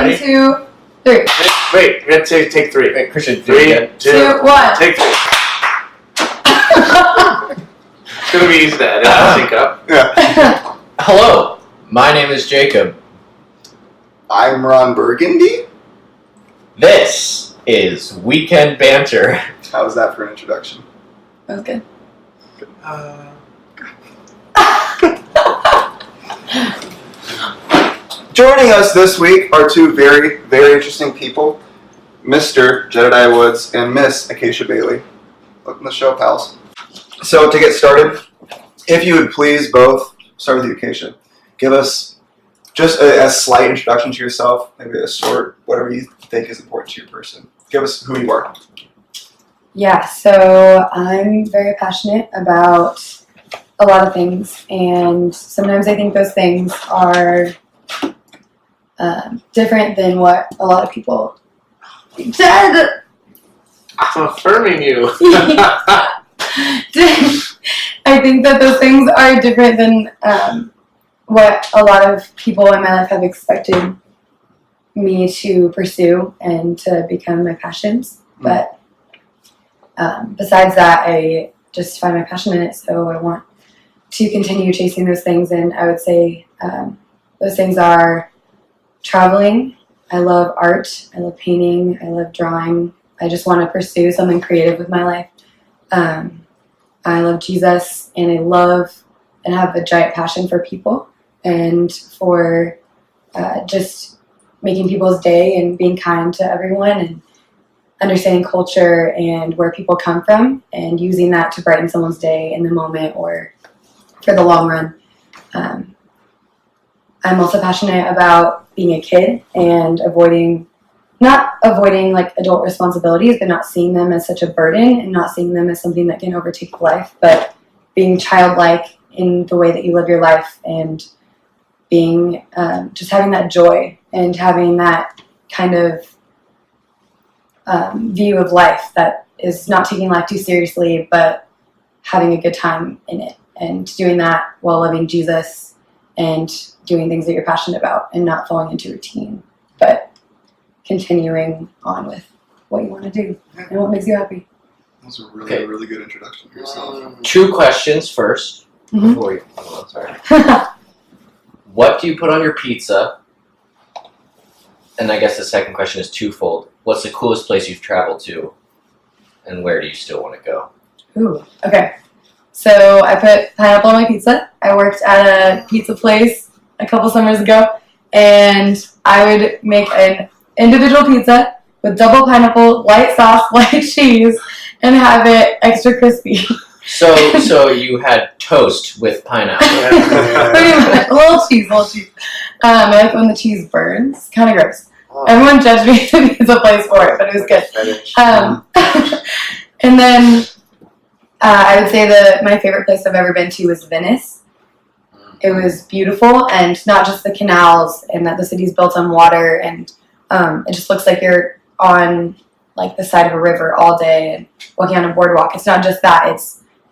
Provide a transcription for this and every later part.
Ready? 2, 3. Wait, we have to take 3. Wait, Christian, 3, 2, 1. Take 3. It's gonna be easy to edit and sync up. Yeah. Hello, my name is Jacob. I'm Ron Burgundy. This is Weekend Banter. How was that for an introduction? That was good. Joining us this week are two very, very interesting people, Mr. Jedidiah Woods and Miss Acacia Bailey. Welcome to the show, pals. So to get started, if you would please both start with you, Acacia. Give us just a slight introduction to yourself, maybe a short, whatever you think is important to your person. Give us who you are. Yeah, so I'm very passionate about a lot of things, and sometimes I think those things are different than what a lot of people said. I'm affirming you. I think that those things are different than what a lot of people in my life have expected me to pursue and to become my passions. But besides that, I just find my passion in it, so I want to continue chasing those things. And I would say those things are traveling. I love art. I love painting. I love drawing. I just want to pursue something creative with my life. I love Jesus, and I love and have a giant passion for people and for just making people's day and being kind to everyone and understanding culture and where people come from and using that to brighten someone's day in the moment or for the long run. I'm also passionate about being a kid and not avoiding like adult responsibilities, but not seeing them as such a burden and not seeing them as something that can overtake life, but being childlike in the way that you live your life and being just having that joy and having that kind of view of life that is not taking life too seriously, but having a good time in it and doing that while loving Jesus and doing things that you're passionate about and not falling into routine, but continuing on with what you want to do and what makes you happy. That was a really good introduction to yourself. 2 questions first. Mm-hmm. Before you, sorry. What do you put on your pizza? And I guess the second question is twofold. What's the coolest place you've traveled to? And where do you still want to go? Ooh, okay. So I put pineapple on my pizza. I worked at a pizza place a couple summers ago, and I would make an individual pizza with double pineapple, light sauce, light cheese, and have it extra crispy. So you had toast with pineapple. Pretty much. A little cheese. I like when the cheese burns. Kind of gross. Everyone judged me at the pizza place for it, but it was good. And then I would say that my favorite place I've ever been to was Venice. It was beautiful, and not just the canals, and that the city's built on water, and it just looks like you're on like the side of a river all day and walking on a boardwalk. It's not just that.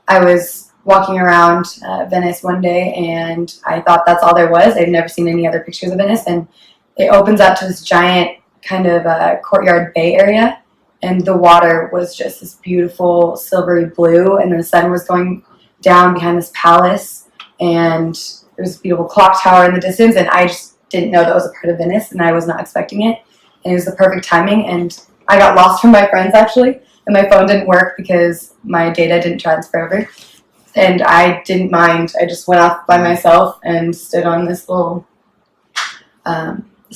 I was walking around Venice one day, and I thought that's all there was. I'd never seen any other pictures of Venice, and it opens up to this giant kind of courtyard bay area, and the water was just this beautiful silvery blue, and the sun was going down behind this palace, and there was a beautiful clock tower in the distance, and I just didn't know that was a part of Venice, and I was not expecting it, and it was the perfect timing, and I got lost from my friends, actually, and my phone didn't work because my data didn't transfer over, and I didn't mind. I just went off by myself and stood on this little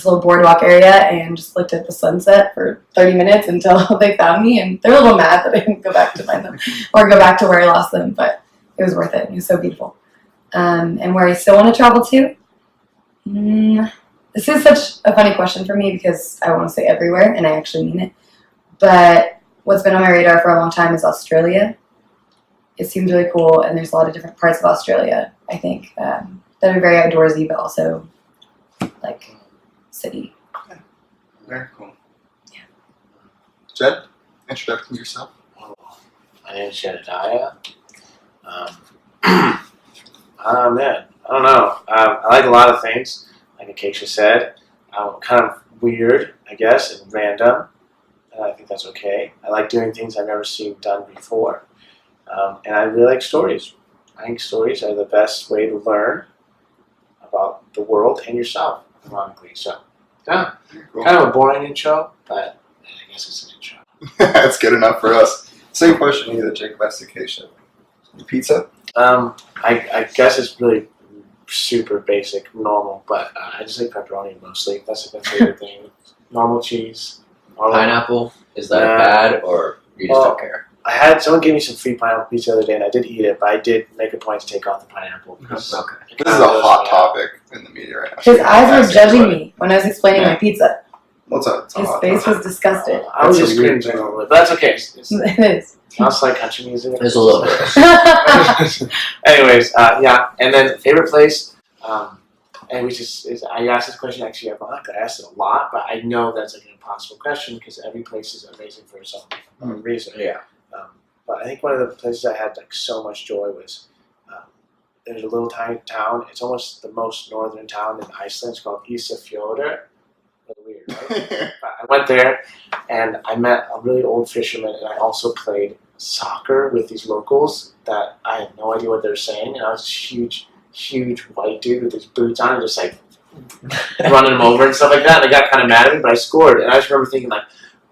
boardwalk area and just looked at the sunset for 30 minutes until they found me, and they're a little mad that I didn't go back to find them or go back to where I lost them, but it was worth it. It was so beautiful. And where I still want to travel to? This is such a funny question for me because I want to say everywhere, and I actually mean it. But what's been on my radar for a long time is Australia. It seems really cool, and there's a lot of different parts of Australia, I think, that are very outdoorsy, but also, like, city. Okay. Very cool. Yeah. Jed, introduction to yourself. My name is Jedidiah. Man, I don't know. I like a lot of things, like Acacia said. kind of weird, I guess, and random. And I think that's okay. I like doing things I've never seen done before. And I really like stories. I think stories are the best way to learn about the world and yourself, ironically. So, yeah, Cool. kind of a boring intro, but I guess it's an intro. That's good enough for us. Same question to you, Jed and Acacia. Pizza? I guess it's really super basic, normal, but I just like pepperoni mostly. That's like my favorite thing. Normal cheese. Pineapple, is that Yeah. bad or you just don't care? Someone gave me some free pineapple pizza the other day, and I did eat it, but I did make a point to take off the pineapple. Because Okay. it This is kinda a goes hot me out. topic in the media right now. His eyes were Ask judging everybody. me when I was explaining my pizza. What's up? It's a His hot face topic. was disgusted. I was That's a just weird cringing a thing. little bit, but that's okay. It's It is. sounds like country music. There's a little bit. Anyways, yeah, and then favorite place, and which is I asked this question actually. I asked it a lot, but I know that's like an impossible question because every place is amazing for some reason. Yeah. But I think one of the places I had like so much joy was there's a little tiny town. It's almost the most northern town in Iceland. It's called Ísafjörður. Really weird, right? But I went there and I met a really old fisherman, and I also played soccer with these locals that I had no idea what they were saying. And I was this huge white dude with his boots on and just like running them over and stuff like that. And they got kind of mad at me, but I scored. And I just remember thinking like,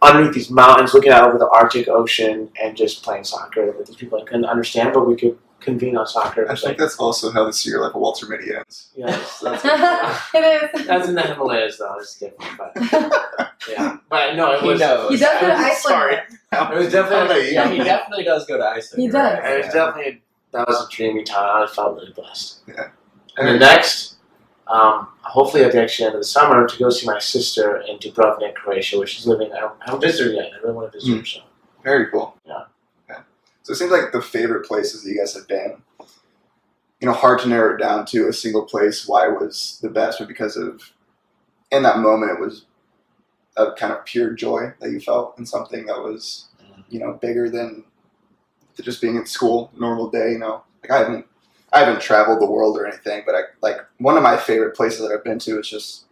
underneath these mountains, looking out over the Arctic Ocean, and just playing soccer with these people I couldn't understand, but we could convene on soccer. It I was think like, that's also how the Secret Life of Walter Mitty ends. yeah, It is. that's in the Himalayas though. It's different, but yeah. But no, it He was. knows. He does go to Iceland. Sorry. It was definitely. Yeah, he definitely does go to Iceland. He you're does. right. It was definitely. That was a dreamy time. I felt really blessed. Yeah. And then next, hopefully at the actual end of the summer, to go see my sister in Dubrovnik, Croatia, where she's living. I haven't visited her yet. I really want to visit her. So. Very cool. Yeah. Okay. So it seems like the favorite places that you guys have been, hard to narrow it down to a single place. Why was the best? But because of, in that moment, it was a kind of pure joy that you felt in something that was, bigger than just being in school, normal day. Like I haven't traveled the world or anything, but one of my favorite places that I've been to is just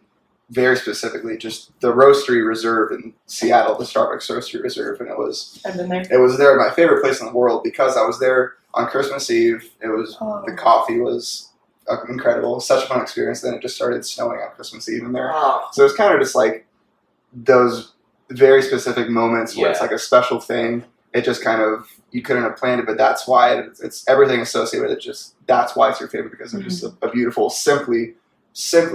very specifically just the Roastery Reserve in Seattle, the Starbucks Roastery Reserve, and I've been there. it was there my favorite place in the world because I was there on Christmas Eve. It was the coffee was incredible, such a fun experience. Then it just started snowing on Christmas Eve in there, Oh, so it was kind of just like those very specific moments where it's Yeah. like a special thing. It just kind of you couldn't have planned it, but that's why it's everything associated with it. Just that's why it's your favorite because it's just a beautiful, simply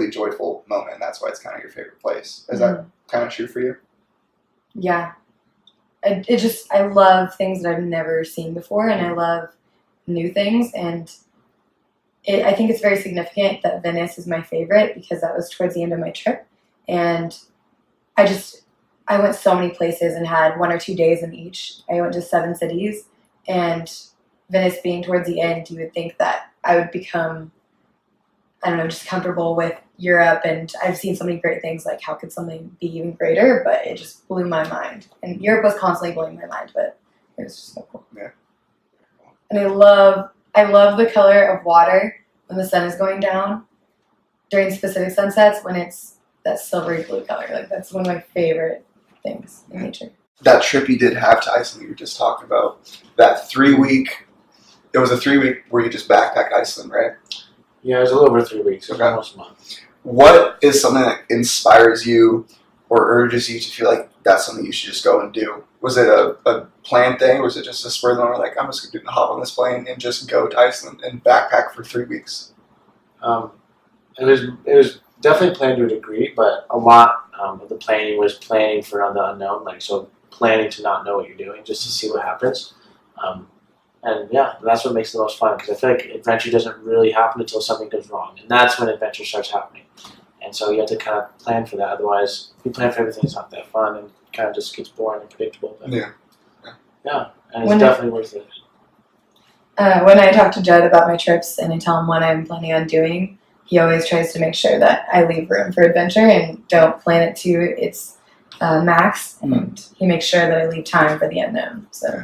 joyful moment. And that's why it's kind of your favorite place. Is that kind of true for you? Yeah. I love things that I've never seen before, and I love new things, and I think it's very significant that Venice is my favorite because that was towards the end of my trip, and I went so many places and had 1 or 2 days in each. I went to 7 cities, and Venice being towards the end, you would think that I would become, I don't know, just comfortable with Europe, and I've seen so many great things, like how could something be even greater, but it just blew my mind. And Europe was constantly blowing my mind, but it was just so cool. Yeah. And I love the color of water when the sun is going down during specific sunsets when it's that silvery blue color. Like that's one of my favorite things in nature. That trip you did have to Iceland, you were just talking about, that 3-week, it was a 3-week where you just backpacked Iceland, right? yeah, it was a little over 3 weeks. Okay. Almost a month. What is something that inspires you or urges you to feel like that's something you should just go and do? Was it a planned thing, or was it just a spur of the moment, like, I'm just going to hop on this plane and just go to Iceland and backpack for 3 weeks? It was definitely planned to a degree, but a lot of the planning was planning for the unknown, like so planning to not know what you're doing just to see what happens. And yeah, that's what makes it the most fun because I feel like adventure doesn't really happen until something goes wrong, and that's when adventure starts happening. And so you have to kind of plan for that. Otherwise, if you plan for everything, it's not that fun and kind of just gets boring and predictable. But Yeah. Yeah, and it's When definitely worth it. When I talk to Jed about my trips and I tell him what I'm planning on doing, he always tries to make sure that I leave room for adventure and don't plan it to its max. And he makes sure that I leave time for the unknown. So.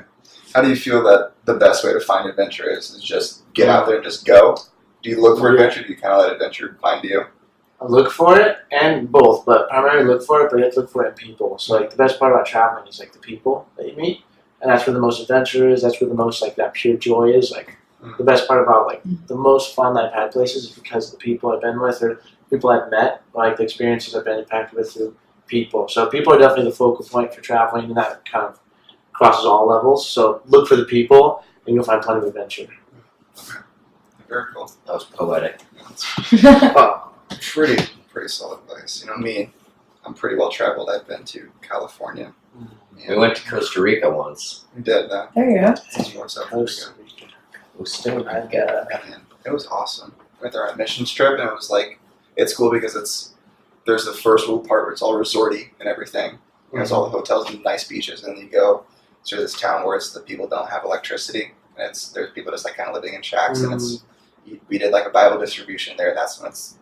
How do you feel that the best way to find adventure is just get out there and just go? Do you look for adventure, or do you kind of let adventure find you? look for it and both, but primarily look for it, but you have to look for it in people. So like the best part about traveling is like the people that you meet, and that's where the most adventure is. That's where the most like that pure joy is. Like the best part about like the most fun that I've had places is because of the people I've been with or people I've met, or, like the experiences I've been impacted with through people. So people are definitely the focal point for traveling, and that kind of crosses all levels. So look for the people, and you'll find plenty of adventure. Very cool. That was poetic. Pretty solid place. You know me, I'm pretty well traveled. I've been to California. We went to Costa Rica once. We did that. There you go. Costa Rica. Man, it was awesome. We went there on a missions trip, and it was like, it's cool because there's the first world part where it's all resorty and everything. You know, it's all the hotels and nice beaches, and then you go to this town where it's the people don't have electricity, and there's people just like kind of living in shacks, and we did like a Bible distribution there. That's when it's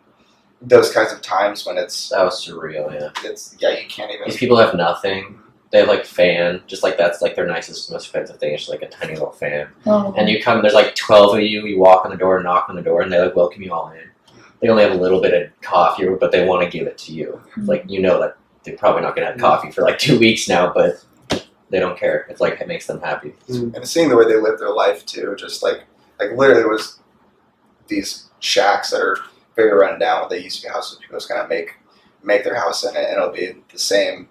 those kinds of times when That was surreal, yeah. You can't even. These people have nothing. They have like fan, just like that's like their nicest, most expensive thing. It's just like a tiny little fan. Oh. And you come, there's like 12 of you. You walk on the door, knock on the door, and they like welcome you all in. They only have a little bit of coffee, but they want to give it to you. Like you know that they're probably not gonna have coffee for like 2 weeks now, but they don't care. It's like it makes them happy. And seeing the way they live their life too, just like literally was these shacks that are very run down. They used to be houses. People just kind of make their house in it, and it'll be the same.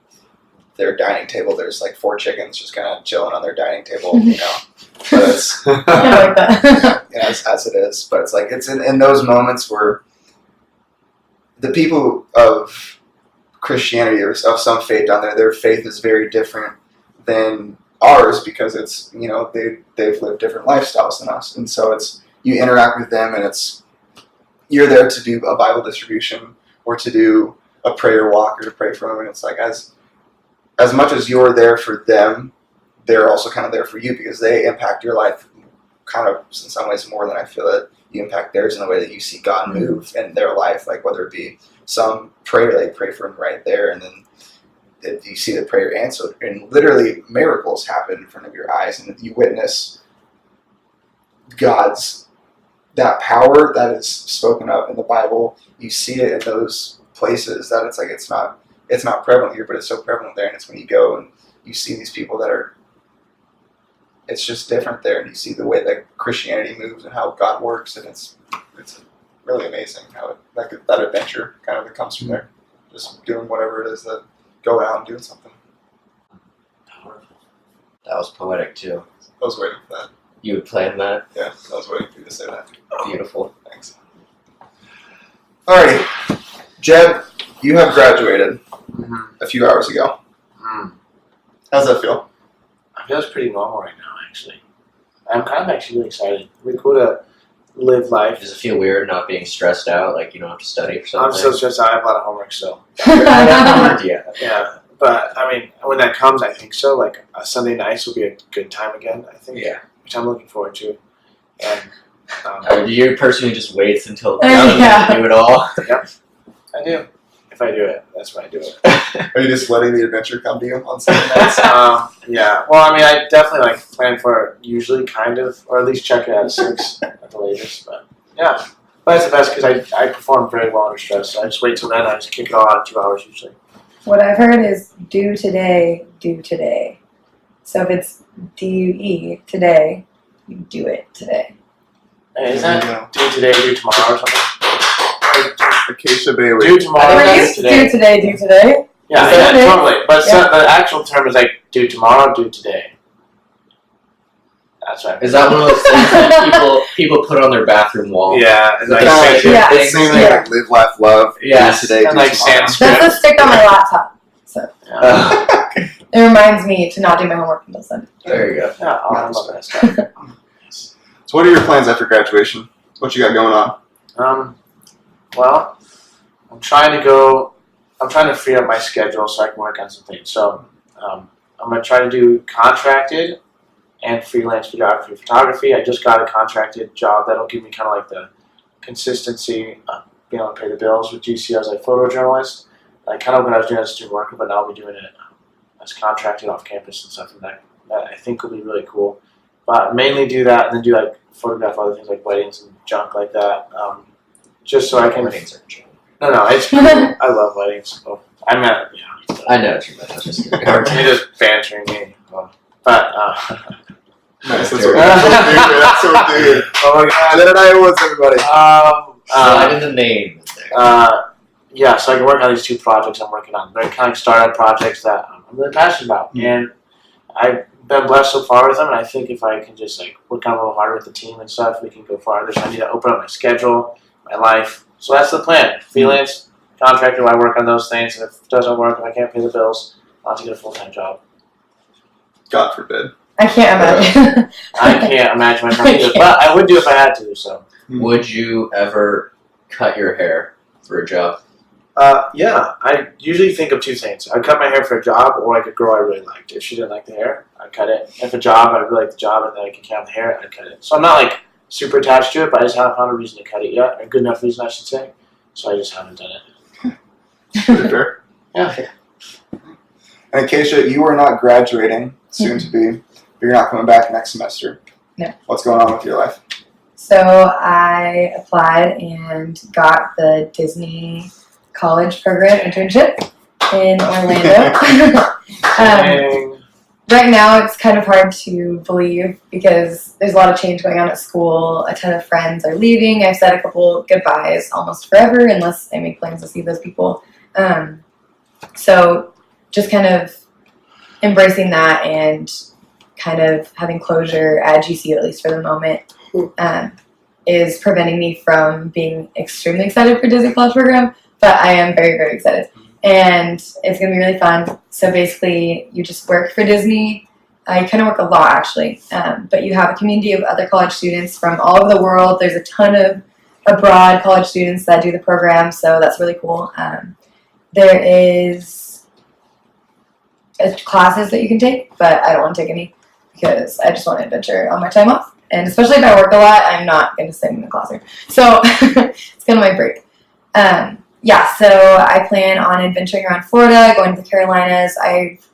Their dining table, there's like 4 chickens just kind of chilling on their dining table, you know. But it's I like that. as it is. But it's like it's in those moments where the people of Christianity or of some faith down there, their faith is very different than ours because it's, you know, they've lived different lifestyles than us, and so it's you interact with them, and you're there to do a Bible distribution or to do a prayer walk or to pray for them, and it's like as much as you're there for them, they're also kind of there for you because they impact your life kind of in some ways more than I feel that you impact theirs in the way that you see God move in their life, like whether it be some prayer they pray for them right there, and then you see the prayer answered, and literally miracles happen in front of your eyes, and you witness God's that power that is spoken of in the Bible. You see it in those places that it's like it's not prevalent here, but it's so prevalent there, and it's when you go and you see these people that are, it's just different there, and you see the way that Christianity moves and how God works, and it's really amazing how that adventure kind of comes from there, just doing whatever it is that go out and doing something. That was poetic too. I was waiting for that. You would plan that? Yeah, I was waiting for you to say that. Beautiful. Thanks. Alrighty, Jed, you have graduated a few hours ago. How's that feel? It feels pretty normal right now, actually. I'm kind of actually really excited. Really cool to live life. Does it feel weird not being stressed out, like you don't have to study for something? I'm still stressed out. I have a lot of homework still. Yeah, but I mean, when that comes, I think so. Like Sunday nights will be a good time again, I think. Yeah. Which I'm looking forward to. And you're a person who just waits until the Yeah. to do it all. Yep, I do. If I do it, that's when I do it. Are you just letting the adventure come to you on Sunday nights? Yeah. Well, I mean, I definitely like plan for it usually, kind of, or at least check it out at 6 at the latest. But yeah, but it's the best because I perform very well under stress. So I just wait till then. I just kick it all out in 2 hours usually. What I've heard is do today, do today. So if it's DUE today, you do it today. Hey, is that do today, do tomorrow or something? Acacia Bailey. Do tomorrow, Or do you today. do today, do today. Yeah, Is that it? totally. But Yeah. the actual term is like do tomorrow, do today. That's right. Is that one of those things that people put on their bathroom wall? Yeah, and like Yeah. say Yeah. It's the same thing like live, laugh, love. Yes. Do today, And do like tomorrow. Sanskrit. That's a stick on my laptop. So Yeah, it reminds me to not do my homework until Sunday. There you go. yeah, oh, I love that stuff. So what are your plans after graduation? What you got going on? Well, I'm trying to free up my schedule so I can work on some things. So, I'm going to try to do contracted and freelance videography, photography. I just got a contracted job that'll give me kind of like the consistency of being able to pay the bills with GC as a photojournalist. Like kind of what I was doing as a student worker, but now I'll be doing it as contracted off campus and stuff, and that I think will be really cool. But mainly do that, and then do like photograph other things like weddings and junk like that, just so I can. Weddings are junk. No, it's cool. I love weddings. So I meant, yeah. I know what you meant. I was just kidding. You're just bantering me. But, Nice. That's what we do. That's what we do. Oh my God. Jedidiah Woods, everybody. Slide in the name there. Yeah, so I can work on these 2 projects I'm working on. They're kind of startup projects that I'm really passionate about. And I've been blessed so far with them, and I think if I can just like work on a little harder with the team and stuff, we can go farther. So I need to open up my schedule, my life. So that's the plan. Freelance, contractor, I work on those things, and if it doesn't work, if I can't pay the bills, I'll have to get a full-time job. God forbid. I can't imagine. I can't imagine myself either, but I would do if I had to, so. Would you ever cut your hair for a job? Yeah, I usually think of 2 things. I'd cut my hair for a job, or like a girl I really liked. If she didn't like the hair, I'd cut it. If a job, I really like the job, and then I could count the hair, I'd cut it. So I'm not like super attached to it, but I just haven't found a reason to cut it yet. A good enough reason, I should say. So I just haven't done it. Pretty fair. Yeah. And Acacia, you are not graduating, soon to be, but you're not coming back next semester. No. What's going on with your life? So I applied and got the Disney college program internship in Orlando. Right now it's kind of hard to believe because there's a lot of change going on at school. A ton of friends are leaving. I've said a couple goodbyes almost forever unless I make plans to see those people. So just kind of embracing that and kind of having closure at GC, at least for the moment, is preventing me from being extremely excited for Disney College program, but I am very, very excited. And it's going to be really fun. So basically, you just work for Disney. You kind of work a lot, actually. But you have a community of other college students from all over the world. There's a ton of abroad college students that do the program, so that's really cool. There is classes that you can take, but I don't want to take any because I just want to adventure on my time off. And especially if I work a lot, I'm not going to sit in the classroom. So it's kind of my break. Yeah, so I plan on adventuring around Florida, going to the Carolinas. I've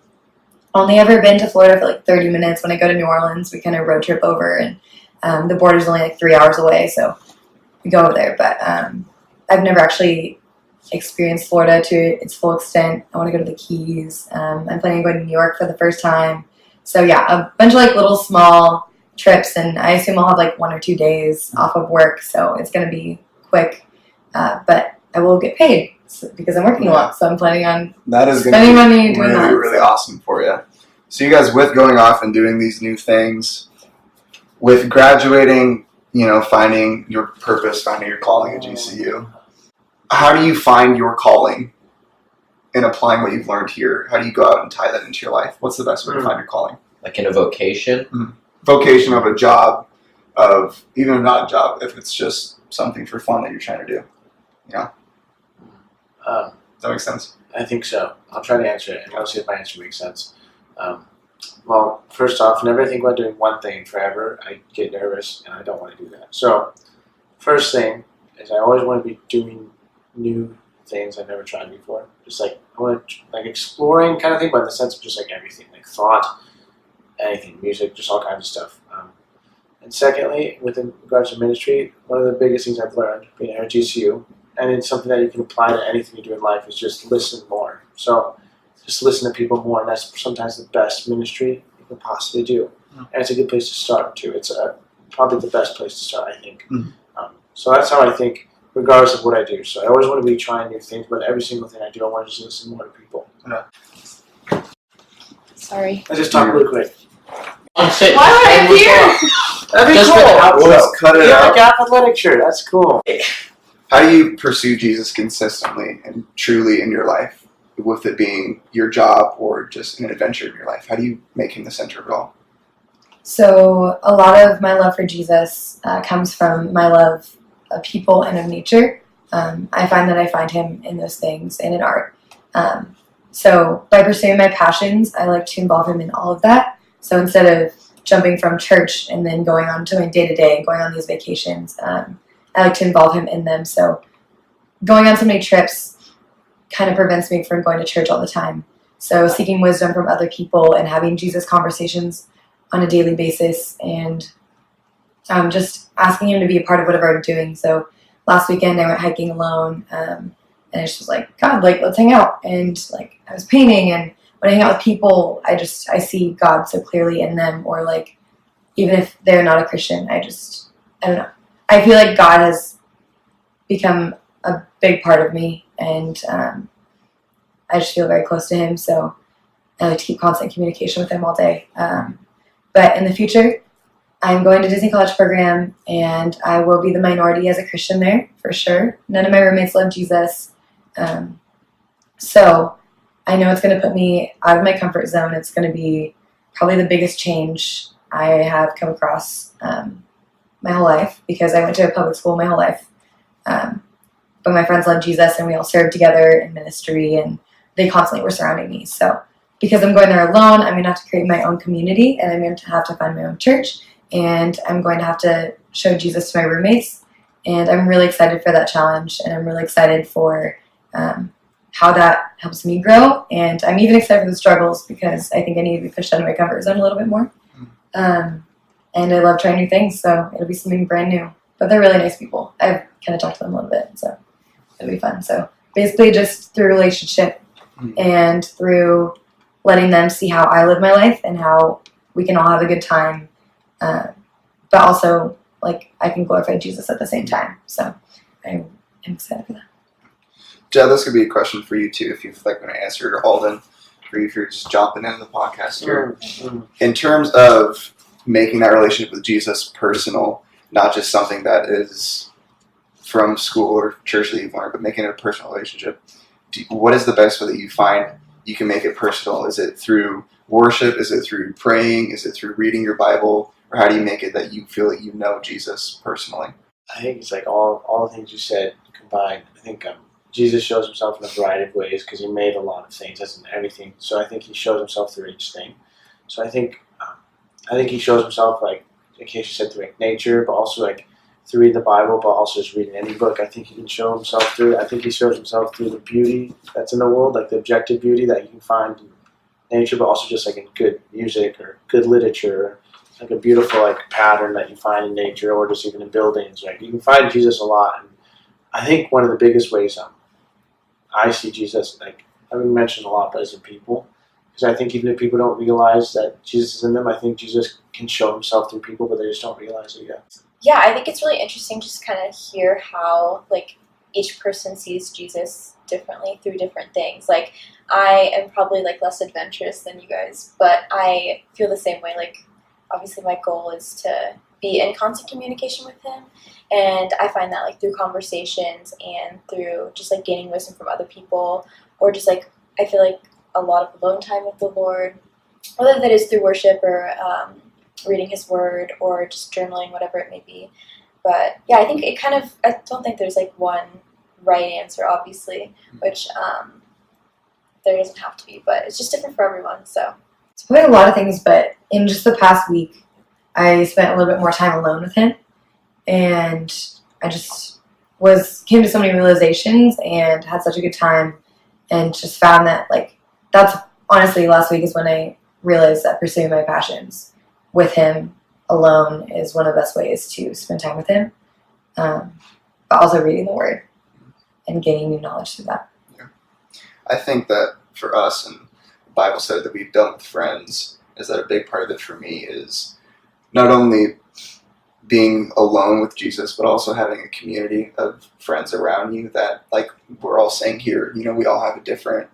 only ever been to Florida for like 30 minutes. When I go to New Orleans, we kind of road trip over, and the border's only like 3 hours away, so we go over there. But I've never actually experienced Florida to its full extent. I want to go to the Keys. I'm planning on going to New York for the first time. So yeah, a bunch of like little small trips, and I assume I'll have like 1 or 2 days off of work, so it's going to be quick. But I will get paid because I'm working a lot, so I'm planning on spending money doing that. Really awesome for you. So you guys, with going off and doing these new things, with graduating, finding your purpose, finding your calling at GCU, how do you find your calling in applying what you've learned here? How do you go out and tie that into your life? What's the best way to find your calling? Like in a vocation? Vocation of a job, of even not a job, if it's just something for fun that you're trying to do. Yeah. Does that make sense? I think so. I'll try to answer it, and I'll see if my answer makes sense. Well, first off, whenever I think about doing one thing forever, I get nervous, and I don't want to do that. So, first thing is I always want to be doing new things I've never tried before. Just like, I want to, like, exploring kind of thing, but in the sense of just like everything, like thought, anything, music, just all kinds of stuff. And secondly, within regards to ministry, one of the biggest things I've learned being here at GCU, and it's something that you can apply to anything you do in life, is just listen more. So just listen to people more, and that's sometimes the best ministry you can possibly do. And it's a good place to start, too. It's probably the best place to start, I think. So that's how I think, regardless of what I do. So I always want to be trying new things, but every single thing I do, I want to just listen more to people. Sorry. I just talk really quick. Why am I here? That'd be Just cool. We'll just cut it out. Yeah, like athletic shirt. That's cool. How do you pursue Jesus consistently and truly in your life, with it being your job or just an adventure in your life? How do you make him the center of it all? So a lot of my love for Jesus comes from my love of people and of nature. I find that I find him in those things and in art. So by pursuing my passions, I like to involve him in all of that. So instead of jumping from church and then going on to my day-to-day and going on these vacations, I like to involve him in them. So going on so many trips kind of prevents me from going to church all the time. So seeking wisdom from other people and having Jesus conversations on a daily basis, and just asking him to be a part of whatever I'm doing. So last weekend I went hiking alone, And I just was like, God, like, let's hang out. And like, I was painting, and when I hang out with people, I see God so clearly in them, or like, even if they're not a Christian, I don't know. I feel like God has become a big part of me, and I just feel very close to him, so I like to keep constant communication with him all day. But in the future, I'm going to Disney College program, and I will be the minority as a Christian there, for sure. None of my roommates love Jesus. So I know it's going to put me out of my comfort zone. It's going to be probably the biggest change I have come across my whole life, because I went to a public school my whole life. But my friends love Jesus, and we all served together in ministry, and they constantly were surrounding me. So because I'm going there alone, I'm going to have to create my own community, and I'm going to have to find my own church, and I'm going to have to show Jesus to my roommates. And I'm really excited for that challenge, and I'm really excited for how that helps me grow. And I'm even excited for the struggles, because I think I need to be pushed out of my comfort zone a little bit more. And I love trying new things, so it'll be something brand new. But they're really nice people. I've kind of talked to them a little bit, so it'll be fun. So basically just through relationship and through letting them see how I live my life and how we can all have a good time, but also like I can glorify Jesus at the same time. So I'm excited for that. Jed, this could be a question for you too, if you'd like me to answer it, or Alden, for you if you're just jumping into the podcast here. In terms of making that relationship with Jesus personal, not just something that is from school or church that you've learned, but making it a personal relationship, what is the best way that you find you can make it personal? Is it through worship? Is it through praying? Is it through reading your Bible? Or how do you make it that you feel that you know Jesus personally? I think it's like all the things you said combined. I think Jesus shows himself in a variety of ways, because he made a lot of things, as in everything. So I think he shows himself through each thing. So I think he shows himself, like Acacia said, through like nature, but also like through the Bible, but also just reading any book. I think he can show himself through. I think he shows himself through the beauty that's in the world, like the objective beauty that you can find in nature, but also just like in good music or good literature, like a beautiful like pattern that you find in nature, or just even in buildings. Like you can find Jesus a lot. And I think one of the biggest ways I see Jesus, like I've been mentioned a lot, but as in people. Because I think even if people don't realize that Jesus is in them, I think Jesus can show himself through people, but they just don't realize it yet. Yeah, I think it's really interesting just kind of hear how like each person sees Jesus differently through different things. Like I am probably like less adventurous than you guys, but I feel the same way. Like obviously my goal is to be in constant communication with him, and I find that like through conversations and through just like gaining wisdom from other people, or just like I feel like a lot of alone time with the Lord, whether that is through worship or reading his word or just journaling, whatever it may be. But yeah, I think it kind of, I don't think there's like one right answer, obviously, which there doesn't have to be, but it's just different for everyone. So it's probably a lot of things, but in just the past week, I spent a little bit more time alone with him, and I just came to so many realizations and had such a good time, and just found that like that's honestly last week is when I realized that pursuing my passions with him alone is one of the best ways to spend time with him, but also reading the word and gaining new knowledge through that. Yeah. I think that for us, and the Bible said that we've done with friends, is that a big part of it for me is not only being alone with Jesus, but also having a community of friends around you that, like we're all saying here, you know, we all have a different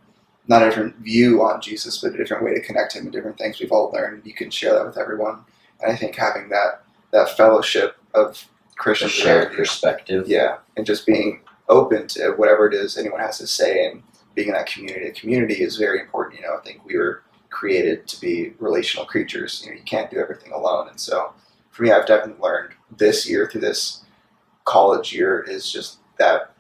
view on Jesus, but a different way to connect him and different things we've all learned. You can share that with everyone. And I think having that fellowship of Christian shared perspective. Yeah. And just being open to whatever it is anyone has to say, and being in that community. Community is very important. You know, I think we were created to be relational creatures. You know, you can't do everything alone. And so for me, I've definitely learned this year through this college year is just that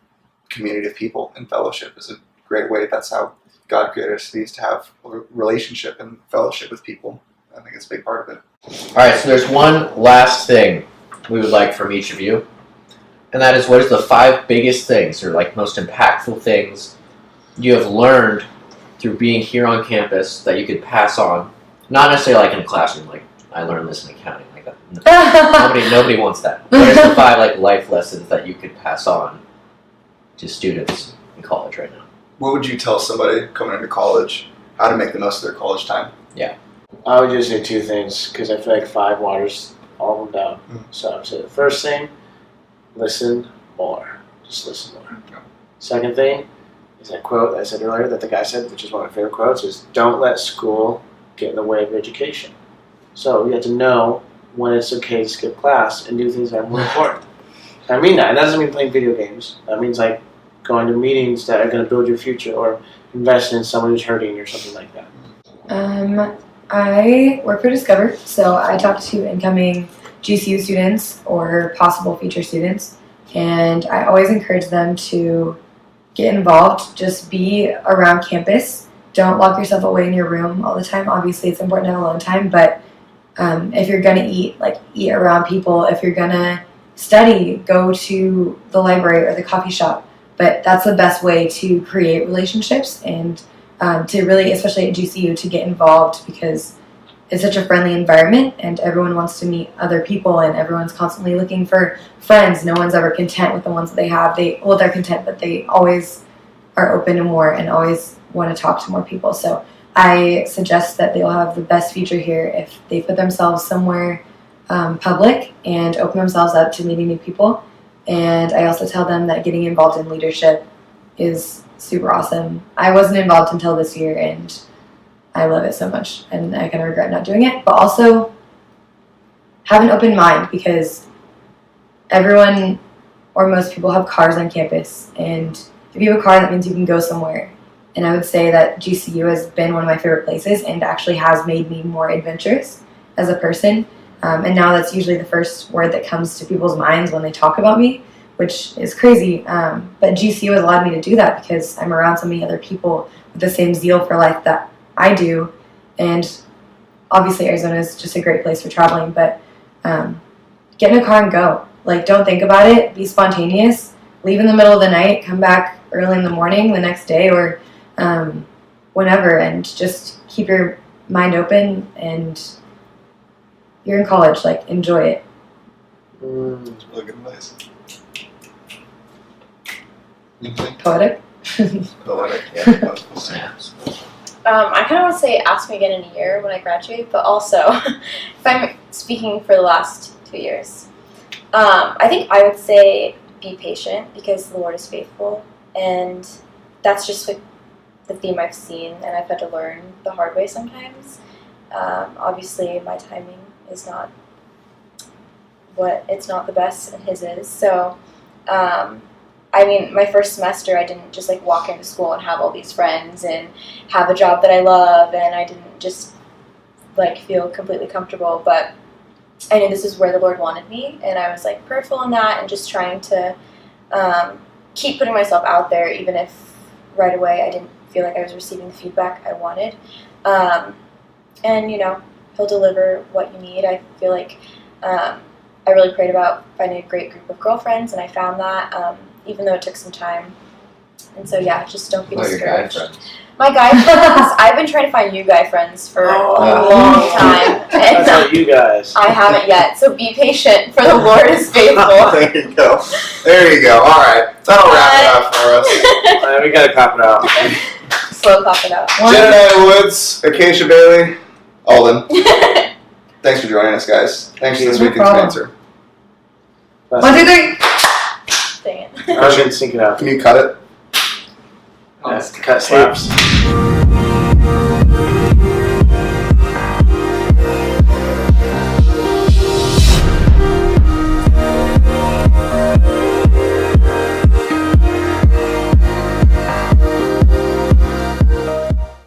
community of people and fellowship is a great way. That's how God created us to have a relationship and fellowship with people. I think it's a big part of it. All right, so there's one last thing we would like from each of you, and that is, what is the 5 biggest things or like most impactful things you have learned through being here on campus that you could pass on? Not necessarily like in a classroom, like I learned this in accounting, like that. Nobody wants that. What is the 5 like life lessons that you could pass on to students in college right now. What would you tell somebody coming into college how to make the most of their college time? I would just say two things because I feel like 5 waters all of them down. So I would say the first thing, listen more. Just listen more. Okay. Second thing is that quote that I said earlier that the guy said, which is one of my favorite quotes, is don't let school get in the way of your education. So you have to know when it's okay to skip class and do things that are more important. I mean that. And that doesn't mean playing video games. That means like going to meetings that are going to build your future or invest in someone who's hurting or something like that. I work for Discover, so I talk to incoming GCU students or possible future students, and I always encourage them to get involved. Just be around campus. Don't lock yourself away in your room all the time. Obviously, it's important to have alone time, but if you're gonna eat around people. If you're gonna study, go to the library or the coffee shop. But that's the best way to create relationships and to really, especially at GCU, to get involved because it's such a friendly environment and everyone wants to meet other people and everyone's constantly looking for friends. No one's ever content with the ones that they have. They're content, but they always are open to more and always want to talk to more people. So I suggest that they'll have the best future here if they put themselves somewhere public and open themselves up to meeting new people. And I also tell them that getting involved in leadership is super awesome. I wasn't involved until this year, and I love it so much, and I kind of regret not doing it. But also, have an open mind because everyone or most people have cars on campus, and if you have a car, that means you can go somewhere. And I would say that GCU has been one of my favorite places and actually has made me more adventurous as a person. And now that's usually the first word that comes to people's minds when they talk about me, which is crazy. But GCU has allowed me to do that because I'm around so many other people with the same zeal for life that I do. And obviously Arizona is just a great place for traveling, but get in a car and go. Don't think about it. Be spontaneous. Leave in the middle of the night. Come back early in the morning the next day or whenever, and just keep your mind open. And you're in college. Enjoy it. That's really good advice. Poetic. Poetic, yeah. I kind of want to say ask me again in a year when I graduate, but also if I'm speaking for the last 2 years, I think I would say be patient because the Lord is faithful, and that's just the theme I've seen, and I've had to learn the hard way sometimes. Obviously, my timing is not the best, and His is. So, my first semester, I didn't just walk into school and have all these friends and have a job that I love, and I didn't just feel completely comfortable. But I knew this is where the Lord wanted me, and I was prayerful in that, and just trying to keep putting myself out there, even if right away I didn't feel like I was receiving the feedback I wanted. And He'll deliver what you need. I feel like I really prayed about finding a great group of girlfriends, and I found that. Even though it took some time. And so, yeah, just don't be discouraged. Your guy friends. My guy friends, I've been trying to find you guy friends for a long time. And That's not you guys. I haven't yet, so be patient, for the Lord is faithful. There you go. There you go. All right. That'll wrap it up for us. We gotta cop it out. Slow clap it out. Jedidiah Woods, Acacia Bailey, Alden. Thanks for joining us, guys. Thanks to this No weekend's problem. sponsor. 1, 2, 3. Dang it. I was gonna sync it up. Can you cut it? Cut slaps.